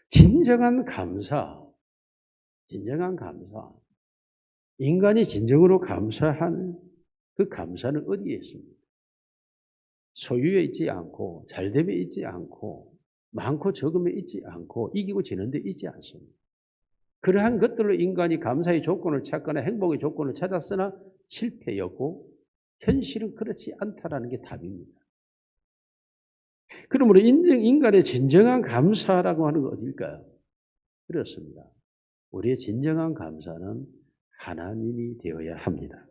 진정한 감사, 진정한 감사. 인간이 진정으로 감사하는 그 감사는 어디에 있습니까? 소유에 있지 않고, 잘됨에 있지 않고, 많고 적음에 있지 않고, 이기고 지는 데 있지 않습니다. 그러한 것들로 인간이 감사의 조건을 찾거나 행복의 조건을 찾았으나 실패였고, 현실은 그렇지 않다라는 게 답입니다. 그러므로 인간의 진정한 감사라고 하는 건 어딜까요? 그렇습니다. 우리의 진정한 감사는 하나님이 되어야 합니다.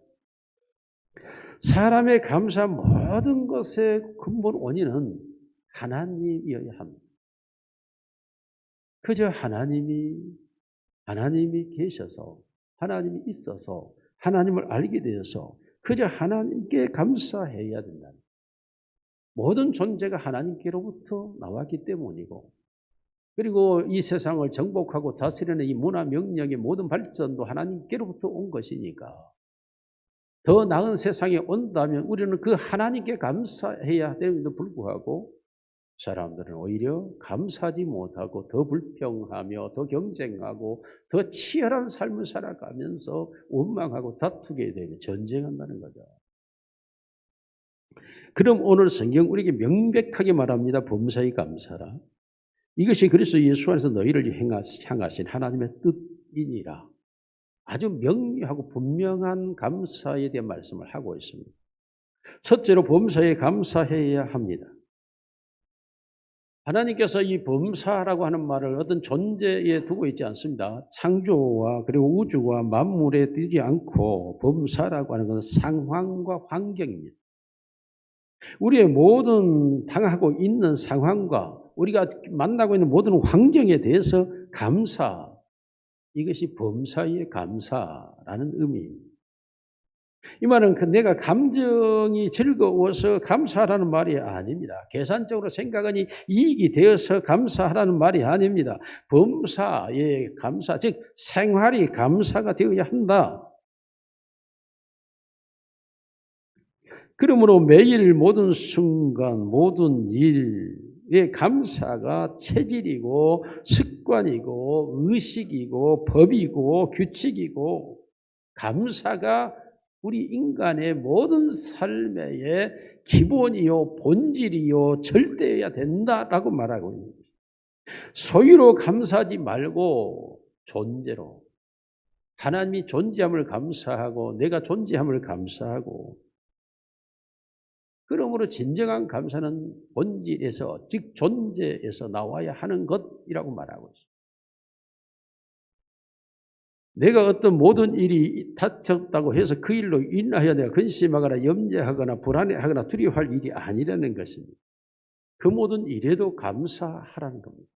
사람의 감사 모든 것의 근본 원인은 하나님이어야 합니다. 그저 하나님이 계셔서, 하나님이 있어서, 하나님을 알게 되어서 그저 하나님께 감사해야 된다. 모든 존재가 하나님께로부터 나왔기 때문이고, 그리고 이 세상을 정복하고 다스리는 이 문화 명령의 모든 발전도 하나님께로부터 온 것이니까 더 나은 세상에 온다면 우리는 그 하나님께 감사해야 됨에도 불구하고 사람들은 오히려 감사하지 못하고 더 불평하며 더 경쟁하고 더 치열한 삶을 살아가면서 원망하고 다투게 되고 전쟁한다는 거죠. 그럼 오늘 성경 우리에게 명백하게 말합니다. 범사에 감사라. 이것이 그리스도 예수 안에서 너희를 향하신 하나님의 뜻이니라. 아주 명료하고 분명한 감사에 대한 말씀을 하고 있습니다. 첫째로 범사에 감사해야 합니다. 하나님께서 이 범사라고 하는 말을 어떤 존재에 두고 있지 않습니다. 창조와 그리고 우주와 만물에 두지 않고 범사라고 하는 것은 상황과 환경입니다. 우리의 모든 당하고 있는 상황과 우리가 만나고 있는 모든 환경에 대해서 감사, 이것이 범사의 감사라는 의미입니다. 이 말은 내가 감정이 즐거워서 감사하라는 말이 아닙니다. 계산적으로 생각하니 이익이 되어서 감사하라는 말이 아닙니다. 범사의 감사, 즉 생활이 감사가 되어야 한다. 그러므로 매일 모든 순간 모든 일의 감사가 체질이고 습관이고 의식이고 법이고 규칙이고 감사가 우리 인간의 모든 삶의 기본이요 본질이요 절대여야 된다라고 말하고 있는 거예요. 소유로 감사하지 말고 존재로, 하나님이 존재함을 감사하고 내가 존재함을 감사하고, 그러므로 진정한 감사는 본질에서 즉 존재에서 나와야 하는 것이라고 말하고 있습니다. 내가 어떤 모든 일이 닥쳤다고 해서 그 일로 인하여 내가 근심하거나 염려하거나 불안해하거나 두려워할 일이 아니라는 것입니다. 그 모든 일에도 감사하라는 겁니다.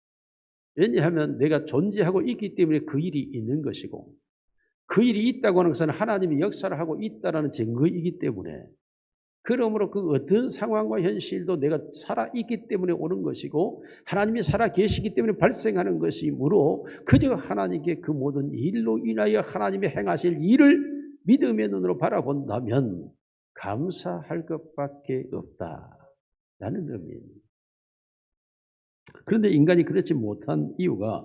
왜냐하면 내가 존재하고 있기 때문에 그 일이 있는 것이고, 그 일이 있다고 하는 것은 하나님이 역사를 하고 있다는 증거이기 때문에, 그러므로 그 어떤 상황과 현실도 내가 살아있기 때문에 오는 것이고 하나님이 살아계시기 때문에 발생하는 것이므로 그저 하나님께 그 모든 일로 인하여 하나님이 행하실 일을 믿음의 눈으로 바라본다면 감사할 것밖에 없다라는 의미입니다. 그런데 인간이 그렇지 못한 이유가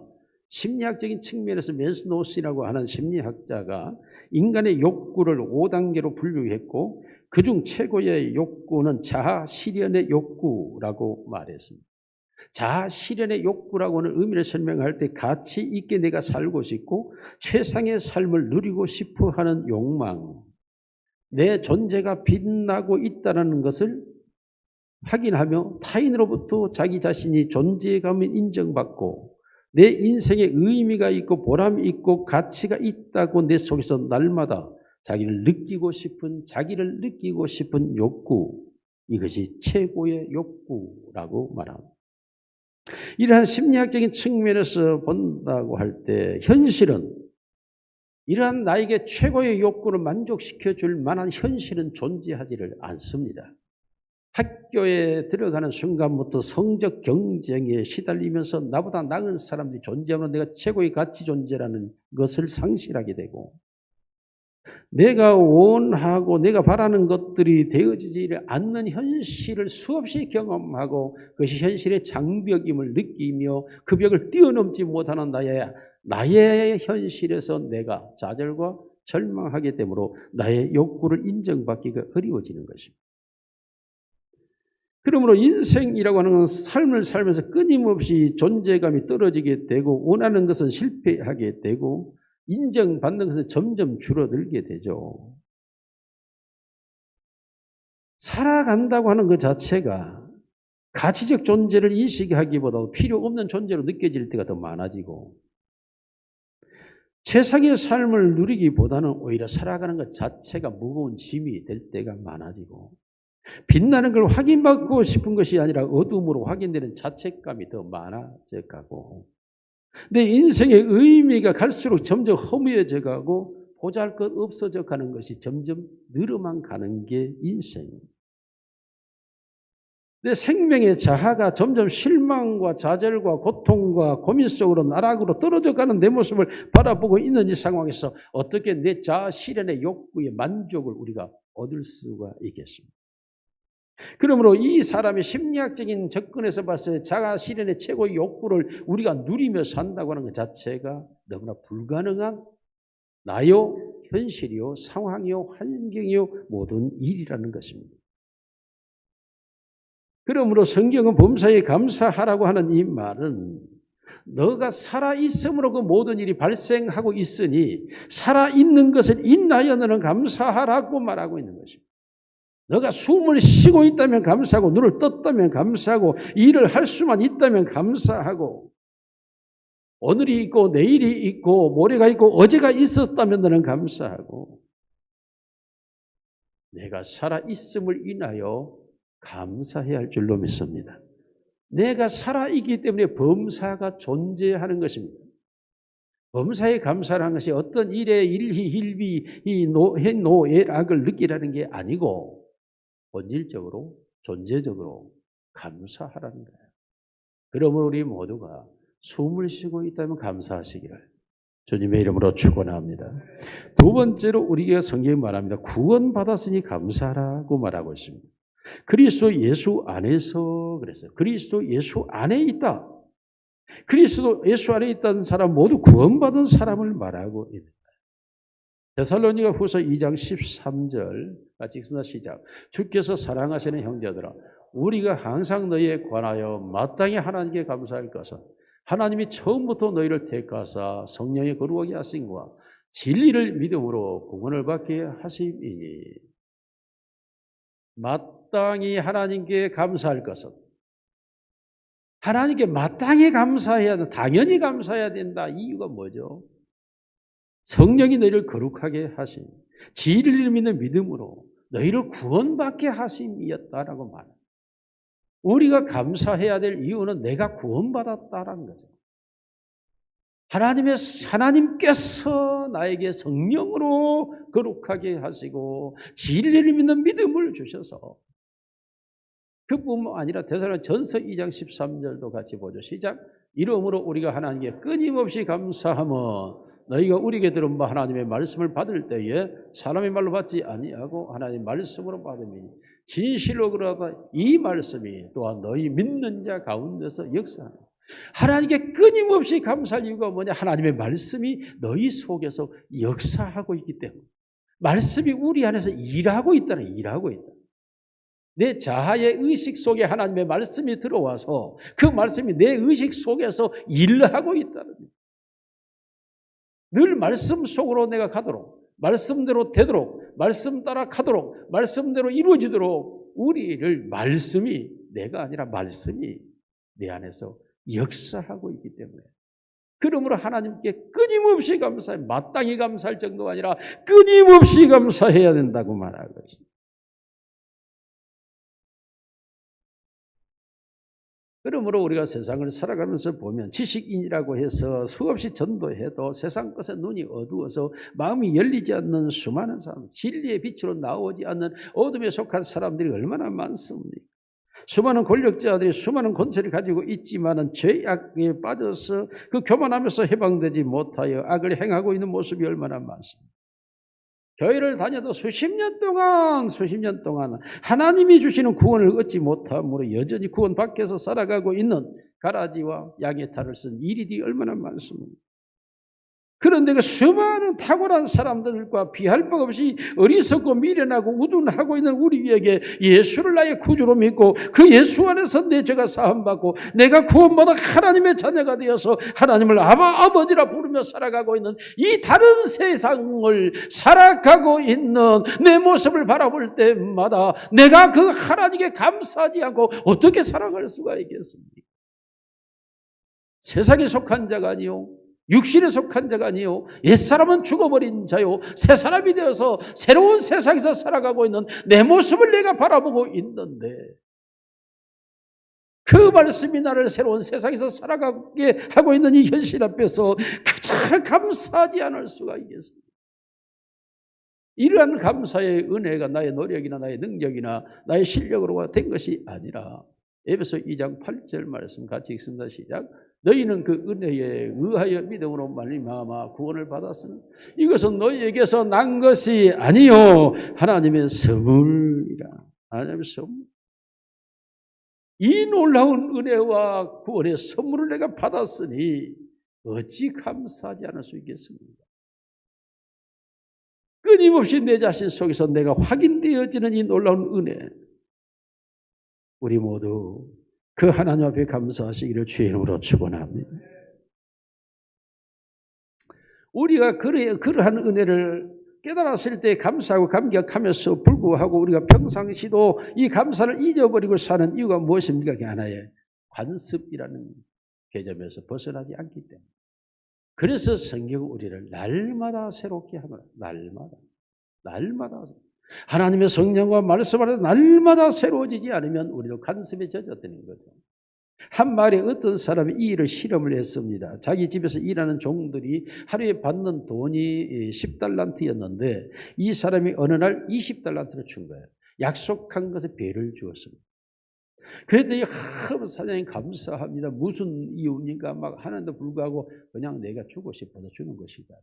심리학적인 측면에서 맨스노스라고 하는 심리학자가 인간의 욕구를 5단계로 분류했고 그중 최고의 욕구는 자아 실현의 욕구라고 말했습니다. 자아 실현의 욕구라고 하는 의미를 설명할 때 가치 있게 내가 살고 싶고 최상의 삶을 누리고 싶어 하는 욕망, 내 존재가 빛나고 있다는 것을 확인하며 타인으로부터 자기 자신이 존재감을 인정받고 내 인생에 의미가 있고 보람이 있고 가치가 있다고 내 속에서 날마다 자기를 느끼고 싶은 욕구, 이것이 최고의 욕구라고 말합니다. 이러한 심리학적인 측면에서 본다고 할 때 현실은 이러한 나에게 최고의 욕구를 만족시켜 줄 만한 현실은 존재하지를 않습니다. 학교에 들어가는 순간부터 성적 경쟁에 시달리면서 나보다 나은 사람들이 존재하면 내가 최고의 가치 존재라는 것을 상실하게 되고, 내가 원하고 내가 바라는 것들이 되어지지 않는 현실을 수없이 경험하고 그것이 현실의 장벽임을 느끼며 그 벽을 뛰어넘지 못하는 나의 현실에서 내가 좌절과 절망하게 되므로 나의 욕구를 인정받기가 어려워지는 것입니다. 그러므로 인생이라고 하는 건 삶을 살면서 끊임없이 존재감이 떨어지게 되고 원하는 것은 실패하게 되고 인정받는 것은 점점 줄어들게 되죠. 살아간다고 하는 것 자체가 가치적 존재를 인식하기보다 필요 없는 존재로 느껴질 때가 더 많아지고, 세상의 삶을 누리기보다는 오히려 살아가는 것 자체가 무거운 짐이 될 때가 많아지고, 빛나는 걸 확인받고 싶은 것이 아니라 어둠으로 확인되는 자책감이 더 많아져 가고, 내 인생의 의미가 갈수록 점점 허무해져 가고 보잘것 없어져 가는 것이 점점 늘어만 가는 게 인생입니다. 내 생명의 자아가 점점 실망과 좌절과 고통과 고민 속으로 나락으로 떨어져 가는 내 모습을 바라보고 있는 이 상황에서 어떻게 내 자아 실현의 욕구의 만족을 우리가 얻을 수가 있겠습니까? 그러므로 이 사람의 심리학적인 접근에서 봤을 때 자아 실현의 최고의 욕구를 우리가 누리며 산다고 하는 것 자체가 너무나 불가능한 나요, 현실이요, 상황이요, 환경이요, 모든 일이라는 것입니다. 그러므로 성경은 범사에 감사하라고 하는 이 말은 너가 살아있음으로 그 모든 일이 발생하고 있으니 살아있는 것을 인하여 너는 감사하라고 말하고 있는 것입니다. 너가 숨을 쉬고 있다면 감사하고 눈을 떴다면 감사하고 일을 할 수만 있다면 감사하고 오늘이 있고 내일이 있고 모레가 있고 어제가 있었다면 너는 감사하고 내가 살아있음을 인하여 감사해야 할 줄로 믿습니다. 내가 살아있기 때문에 범사가 존재하는 것입니다. 범사에 감사라는 것이 어떤 일에 일희일비 노예락을 느끼라는 게 아니고 본질적으로 존재적으로 감사하라는 거예요. 그러므로 우리 모두가 숨을 쉬고 있다면 감사하시기를 주님의 이름으로 축원합니다. 두 번째로 우리가 성경이 말합니다. 구원받았으니 감사하라고 말하고 있습니다. 그리스도 예수 안에서 그랬어요. 그리스도 예수 안에 있다. 그리스도 예수 안에 있다는 사람 모두 구원받은 사람을 말하고 있는 거예요. 데살로니가 후서 2장 13절 같이 읽습니다. 시작. 주께서 사랑하시는 형제들아 우리가 항상 너희에 관하여 마땅히 하나님께 감사할 것은 하나님이 처음부터 너희를 택하사 성령의 거룩하게 하심과 진리를 믿음으로 구원을 받게 하심이니. 마땅히 하나님께 감사할 것은 하나님께 마땅히 감사해야 된다. 당연히 감사해야 된다. 이유가 뭐죠? 성령이 너희를 거룩하게 하심, 진리를 믿는 믿음으로 너희를 구원받게 하심이었다라고 말합니다. 우리가 감사해야 될 이유는 내가 구원받았다라는 거죠. 하나님께서 나에게 성령으로 거룩하게 하시고 진리를 믿는 믿음을 주셔서 그뿐만 아니라 데살로니가전서 2장 13절도 같이 보죠. 시작. 이러므로 우리가 하나님께 끊임없이 감사하며 너희가 우리에게 들은 바 하나님의 말씀을 받을 때에 사람의 말로 받지 아니하고 하나님의 말씀으로 받음이니 진실로 그러하다 이 말씀이 또한 너희 믿는 자 가운데서 역사하는. 하나님께 끊임없이 감사할 이유가 뭐냐? 하나님의 말씀이 너희 속에서 역사하고 있기 때문에. 말씀이 우리 안에서 일하고 있다. 내 자아의 의식 속에 하나님의 말씀이 들어와서 그 말씀이 내 의식 속에서 일을 하고 있다는 거예요. 늘 말씀 속으로 내가 가도록, 말씀대로 되도록, 말씀 따라 가도록, 말씀대로 이루어지도록 우리를 말씀이, 내가 아니라 말씀이 내 안에서 역사하고 있기 때문에. 그러므로 하나님께 끊임없이 감사해, 마땅히 감사할 정도가 아니라 끊임없이 감사해야 된다고 말하는 것입니다. 그러므로 우리가 세상을 살아가면서 보면 지식인이라고 해서 수없이 전도해도 세상 것에 눈이 어두워서 마음이 열리지 않는 수많은 사람, 진리의 빛으로 나오지 않는 어둠에 속한 사람들이 얼마나 많습니까? 수많은 권력자들이 수많은 권세를 가지고 있지만은 죄악에 빠져서 그 교만하면서 해방되지 못하여 악을 행하고 있는 모습이 얼마나 많습니다. 교회를 다녀도 수십 년 동안 하나님이 주시는 구원을 얻지 못함으로 여전히 구원 밖에서 살아가고 있는 가라지와 양의 탈을 쓴 이리들이 얼마나 많습니다. 그런데 그 수많은 탁월한 사람들과 비할 바 없이 어리석고 미련하고 우둔하고 있는 우리에게 예수를 나의 구주로 믿고 그 예수 안에서 내 죄가 사함받고 내가 구원받아 하나님의 자녀가 되어서 하나님을 아버지라 부르며 살아가고 있는 이 다른 세상을 살아가고 있는 내 모습을 바라볼 때마다 내가 그 하나님께 감사하지 않고 어떻게 살아갈 수가 있겠습니까? 세상에 속한 자가 아니요 육신에 속한 자가 아니요 옛사람은 죽어버린 자요 새 사람이 되어서 새로운 세상에서 살아가고 있는 내 모습을 내가 바라보고 있는데 그 말씀이 나를 새로운 세상에서 살아가게 하고 있는 이 현실 앞에서 가장 감사하지 않을 수가 있겠습니다. 이러한 감사의 은혜가 나의 노력이나 나의 능력이나 나의 실력으로 된 것이 아니라 에베소 2장 8절 말씀 같이 읽습니다. 시작. 너희는 그 은혜에 의하여 믿음으로 말미암아 구원을 받았으나 이것은 너희에게서 난 것이 아니요 하나님의 선물이라. 하나님의 선물. 이 놀라운 은혜와 구원의 선물을 내가 받았으니 어찌 감사하지 않을 수 있겠습니까? 끊임없이 내 자신 속에서 내가 확인되어지는 이 놀라운 은혜, 우리 모두 그 하나님 앞에 감사하시기를 주의 이름으로 축원합니다. 우리가 그러한 은혜를 깨달았을 때 감사하고 감격하면서 불구하고 우리가 평상시도 이 감사를 잊어버리고 사는 이유가 무엇입니까? 그게 하나의 관습이라는 개념에서 벗어나지 않기 때문에. 그래서 성경은 우리를 날마다 새롭게 하노라. 날마다 하나님의 성령과 말씀 안에서 날마다 새로워지지 않으면 우리도 관습에 젖어드는 거죠. 한 마을에 어떤 사람이 이 일을 실험을 했습니다. 자기 집에서 일하는 종들이 하루에 받는 돈이 10달란트였는데 이 사람이 어느 날 20달란트를 준 거예요. 약속한 것에 배를 주었습니다. 그랬더니 사장님 감사합니다. 무슨 이유입니까? 막 하는데 불구하고 그냥 내가 주고 싶어서 주는 것이다.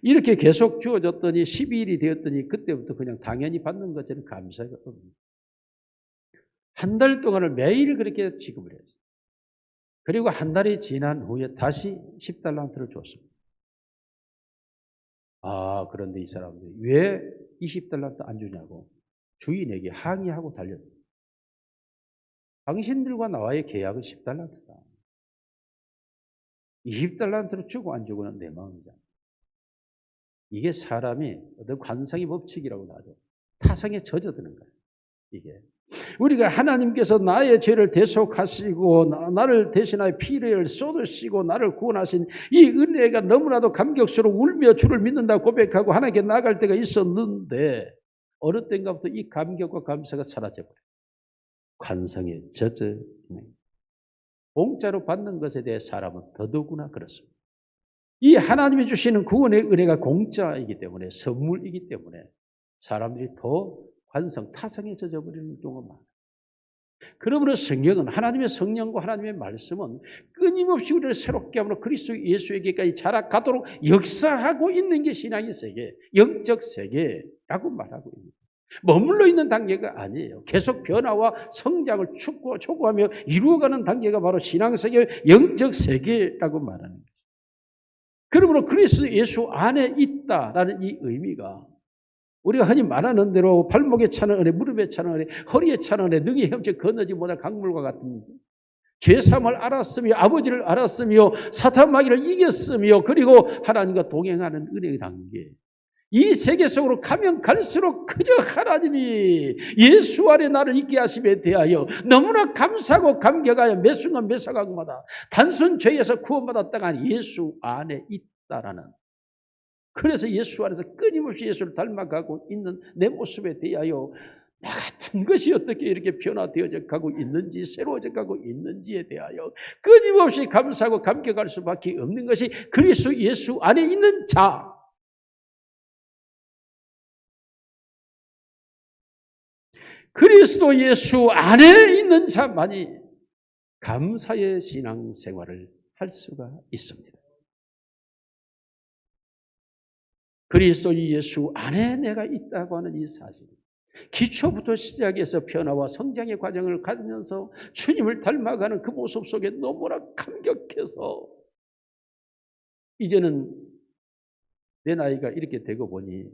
이렇게 계속 주어졌더니 12일이 되었더니 그때부터 그냥 당연히 받는 것처럼 감사가 없습니다. 한 달 동안을 매일 그렇게 지급을 했어요. 그리고 한 달이 지난 후에 다시 10달란트를 줬습니다. 그런데 이 사람들이 왜 20달란트 안 주냐고 주인에게 항의하고 달렸어요. 당신들과 나와의 계약은 10달란트다. 20달란트를 주고 안 주고는 내 마음이다. 이게 사람이 어떤 관성의 법칙이라고 하죠. 타성에 젖어드는 거예요. 이게 우리가 하나님께서 나의 죄를 대속하시고 나를 대신하여 피를 쏟으시고 나를 구원하신 이 은혜가 너무나도 감격스러워 울며 주를 믿는다고 고백하고 하나님께 나아갈 때가 있었는데 어느 때인가부터 이 감격과 감사가 사라져버려요. 관성에 젖어있는 공짜로 받는 것에 대해 사람은 더더구나 그렇습니다. 이 하나님이 주시는 구원의 은혜가 공짜이기 때문에 선물이기 때문에 사람들이 더 관성, 타성에 젖어버리는 경우가 많아요. 그러므로 성경은 하나님의 성령과 하나님의 말씀은 끊임없이 우리를 새롭게 함으로 그리스도 예수에게까지 자라가도록 역사하고 있는 게 신앙의 세계, 영적 세계라고 말하고 있습니다. 머물러 있는 단계가 아니에요. 계속 변화와 성장을 촉구하며 이루어가는 단계가 바로 신앙세계, 영적 세계라고 말하는 거죠. 그러므로 그리스도 예수 안에 있다라는 이 의미가 우리가 흔히 말하는 대로 발목에 차는 은혜, 무릎에 차는 은혜, 허리에 차는 은혜, 능히 헤엄쳐 건너지 못할 강물과 같은 죄사함을 알았으며 아버지를 알았으며 사탄 마귀를 이겼으며 그리고 하나님과 동행하는 은혜의 단계. 이 세계 속으로 가면 갈수록 그저 하나님이 예수 안에 나를 있게 하심에 대하여 너무나 감사하고 감격하여 매 순간 매 사각마다 단순 죄에서 구원받았다가 아니 예수 안에 있다라는, 그래서 예수 안에서 끊임없이 예수를 닮아가고 있는 내 모습에 대하여 나 같은 것이 어떻게 이렇게 변화되어져 가고 있는지, 새로워져 가고 있는지에 대하여 끊임없이 감사하고 감격할 수밖에 없는 것이 그리스도 예수 안에 있는 자. 그리스도 예수 안에 있는 자만이 감사의 신앙생활을 할 수가 있습니다. 그리스도 예수 안에 내가 있다고 하는 이 사실, 기초부터 시작해서 변화와 성장의 과정을 가지면서 주님을 닮아가는 그 모습 속에 너무나 감격해서 이제는 내 나이가 이렇게 되고 보니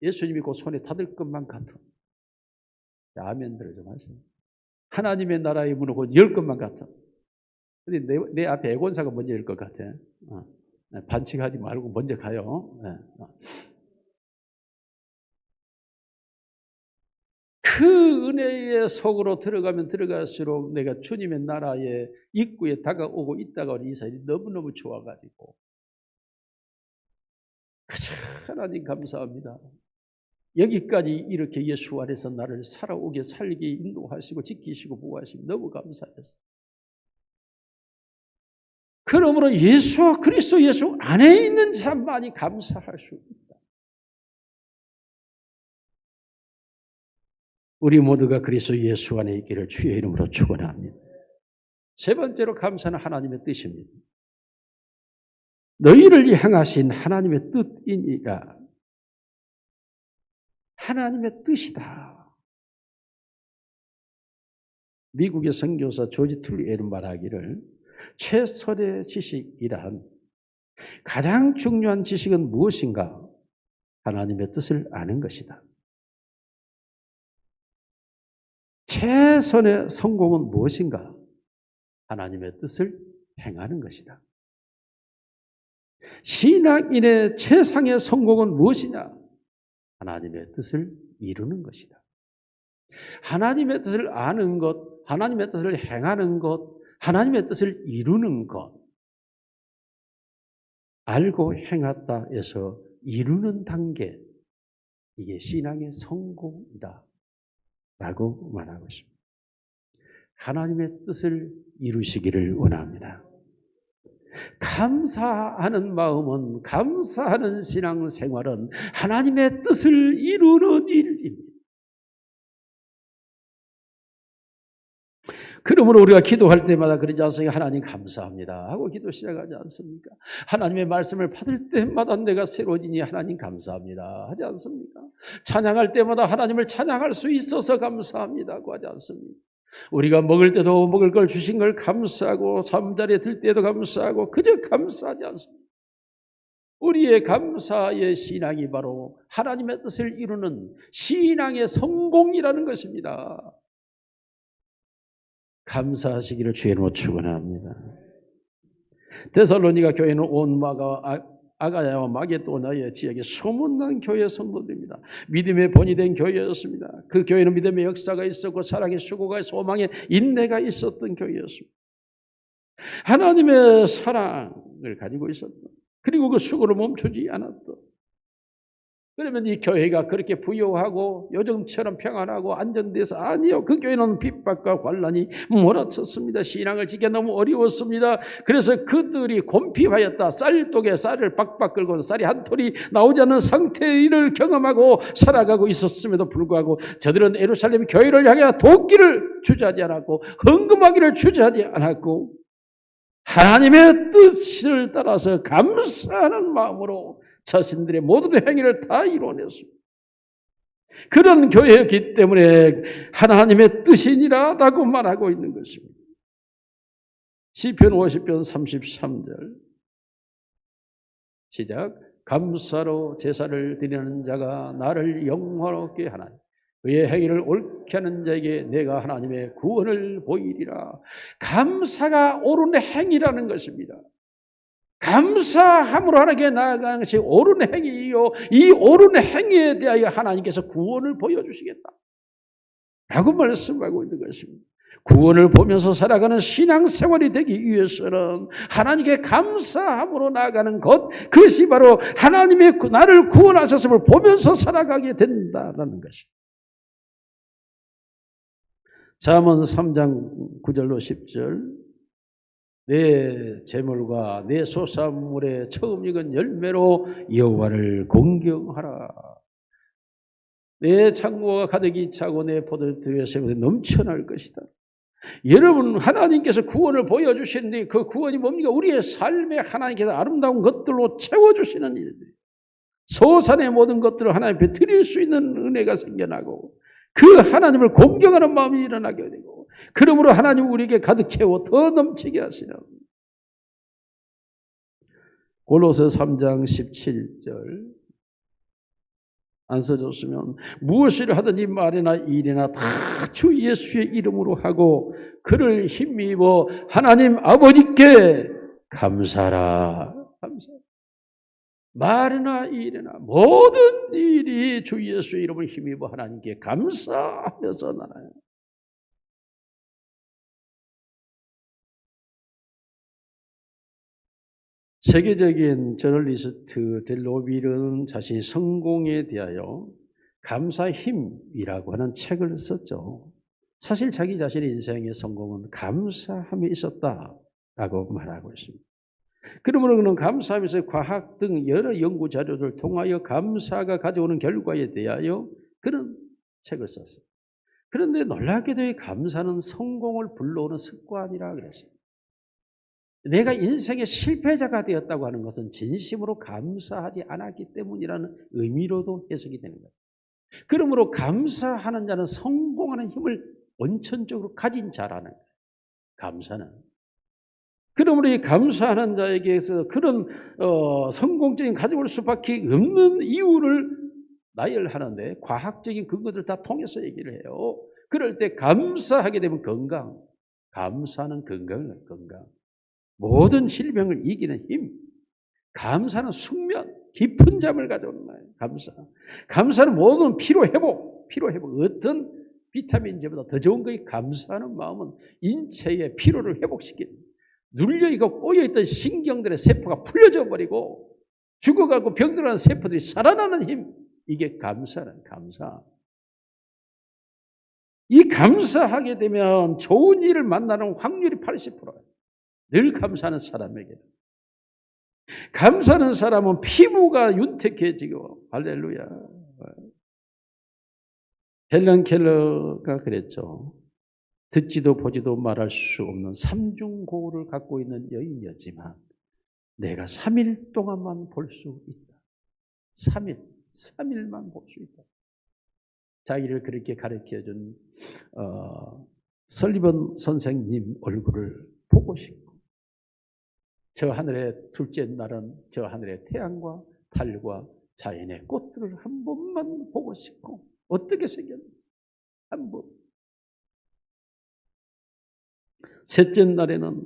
예수님이 곧 손에 닿을 것만 같은, 아멘들 좀 하세요. 하나님의 나라의 문은 곧 열 것만 같은. 근데 내 앞에 애권사가 먼저 열 것 같아. 반칙하지 말고 먼저 가요. 그 은혜의 속으로 들어가면 들어갈수록 내가 주님의 나라의 입구에 다가오고 있다가 이 사실이 너무너무 좋아가지고, 하나님 감사합니다. 여기까지 이렇게 예수 안에서 나를 살아오게 살게 인도하시고 지키시고 보호하시고 너무 감사했어요. 그러므로 예수와 그리스도 예수 안에 있는 사람만이 감사할 수 있다. 우리 모두가 그리스도 예수 안에 있기를 주의 이름으로 축원합니다. 세 번째로 감사는 하나님의 뜻입니다. 너희를 향하신 하나님의 뜻이니라. 하나님의 뜻이다. 미국의 선교사 조지 툴리에는 말하기를 최선의 지식이란 가장 중요한 지식은 무엇인가? 하나님의 뜻을 아는 것이다. 최선의 성공은 무엇인가? 하나님의 뜻을 행하는 것이다. 신앙인의 최상의 성공은 무엇이냐? 하나님의 뜻을 이루는 것이다. 하나님의 뜻을 아는 것, 하나님의 뜻을 행하는 것, 하나님의 뜻을 이루는 것, 알고 행했다 해서 이루는 단계, 이게 신앙의 성공이다 라고 말하고 있습니다. 하나님의 뜻을 이루시기를 원합니다. 감사하는 마음은, 감사하는 신앙생활은 하나님의 뜻을 이루는 일입니다. 그러므로 우리가 기도할 때마다 그러지 않습니까? 하나님 감사합니다 하고 기도 시작하지 않습니까? 하나님의 말씀을 받을 때마다 내가 새로워지니 하나님 감사합니다 하지 않습니까? 찬양할 때마다 하나님을 찬양할 수 있어서 감사합니다고 하지 않습니까? 우리가 먹을 때도 먹을 걸 주신 걸 감사하고 잠자리에 들 때도 감사하고 그저 감사하지 않습니다. 우리의 감사의 신앙이 바로 하나님의 뜻을 이루는 신앙의 성공이라는 것입니다. 감사하시기를 주의 이름으로 축원합니다. 데살로니가 교회는 온 아가야와 마게도나의 지역에 소문난 교회 성도들입니다. 믿음의 본이 된 교회였습니다. 그 교회는 믿음의 역사가 있었고 사랑의 수고가 소망의 인내가 있었던 교회였습니다. 하나님의 사랑을 가지고 있었던, 그리고 그 수고를 멈추지 않았던, 그러면 이 교회가 그렇게 부유하고 요즘처럼 평안하고 안전돼서 아니요. 그 교회는 핍박과 환난이 몰아쳤습니다. 신앙을 지키기 너무 어려웠습니다. 그래서 그들이 곤핍하였다. 쌀독에 쌀을 빡빡 끓고 쌀이 한 톨이 나오지 않는 상태를 경험하고 살아가고 있었음에도 불구하고 저들은 예루살렘 교회를 향해 도끼를 주저하지 않았고 헌금하기를 주저하지 않았고 하나님의 뜻을 따라서 감사하는 마음으로 자신들의 모든 행위를 다 이루어냈습니다. 그런 교회였기 때문에 하나님의 뜻이니라 라고 말하고 있는 것입니다. 시편 50편 33절 시작. 감사로 제사를 드리는 자가 나를 영화롭게 하나니 그의 행위를 옳게 하는 자에게 내가 하나님의 구원을 보이리라. 감사가 옳은 행위라는 것입니다. 감사함으로 하나님께 나아가는 것이 옳은 행위이요, 이 옳은 행위에 대하여 하나님께서 구원을 보여주시겠다 라고 말씀하고 있는 것입니다. 구원을 보면서 살아가는 신앙생활이 되기 위해서는 하나님께 감사함으로 나아가는 것, 그것이 바로 하나님의 나를 구원하셨음을 보면서 살아가게 된다는 것입니다. 잠언 3장 9절로 10절. 내 재물과 내 소산물의 처음 익은 열매로 여호와를 공경하라. 내 창고가 가득히 차고 내 포도주에 넘쳐날 것이다. 여러분, 하나님께서 구원을 보여주시는데 그 구원이 뭡니까? 우리의 삶에 하나님께서 아름다운 것들로 채워주시는 일들. 소산의 모든 것들을 하나님 앞에 드릴 수 있는 은혜가 생겨나고 그 하나님을 공경하는 마음이 일어나게 되고, 그러므로 하나님 우리에게 가득 채워 더 넘치게 하시는. 골로새 3장 17절. 안 써줬으면 무엇을 하든지 말이나 일이나 다 주 예수의 이름으로 하고 그를 힘입어 하나님 아버지께 감사하라. 감사하라. 말이나 일이나 모든 일이 주 예수의 이름을 힘입어 하나님께 감사하면서 나가요. 세계적인 저널리스트 델로빌은 자신이 성공에 대하여 감사의 힘이라고 하는 책을 썼죠. 사실 자기 자신의 인생의 성공은 감사함이 있었다라고 말하고 있습니다. 그러므로 그는 감사하면서 과학 등 여러 연구 자료를 통하여 감사가 가져오는 결과에 대하여 그런 책을 썼어요. 그런데 놀랍게도 이 감사는 성공을 불러오는 습관이라 그랬어요. 내가 인생의 실패자가 되었다고 하는 것은 진심으로 감사하지 않았기 때문이라는 의미로도 해석이 되는 거죠. 그러므로 감사하는 자는 성공하는 힘을 원천적으로 가진 자라는 거예요. 감사는. 그러므로 이 감사하는 자에게서 그런 성공적인 가져올 수밖에 없는 이유를 나열하는데 과학적인 근거들 다 통해서 얘기를 해요. 그럴 때 감사하게 되면 건강, 감사는 건강이에요. 건강. 모든 질병을 이기는 힘. 감사는 숙면, 깊은 잠을 가져오는 거예요. 감사. 감사는 모든 피로회복. 어떤 비타민제보다 더 좋은 것이 감사하는 마음은 인체의 피로를 회복시키는, 눌려있고 꼬여있던 신경들의 세포가 풀려져 버리고 죽어가고 병들어가는 세포들이 살아나는 힘. 이게 감사는 감사. 이 감사하게 되면 좋은 일을 만나는 확률이 80%예요. 늘 감사하는 사람에게. 감사하는 사람은 피부가 윤택해지고, 할렐루야. 헬런 켈러가 그랬죠. 듣지도 보지도 말할 수 없는 삼중고우를 갖고 있는 여인이었지만 내가 3일 동안만 볼 수 있다. 3일만 볼 수 있다. 자기를 그렇게 가르쳐준 설리번 선생님 얼굴을 보고 싶고, 저 하늘의 둘째 날은 저 하늘의 태양과 달과 자연의 꽃들을 한 번만 보고 싶고, 어떻게 생겼는지 한 번. 셋째 날에는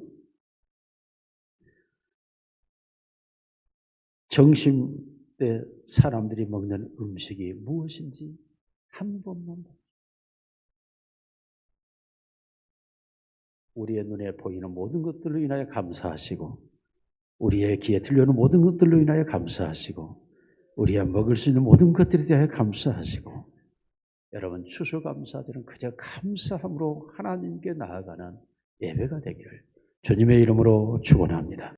점심 때 사람들이 먹는 음식이 무엇인지 한 번만 보고, 우리의 눈에 보이는 모든 것들로 인하여 감사하시고, 우리의 귀에 들려오는 모든 것들로 인하여 감사하시고, 우리가 먹을 수 있는 모든 것들에 대하여 감사하시고, 여러분 추수감사절은 그저 감사함으로 하나님께 나아가는 예배가 되기를 주님의 이름으로 축원합니다.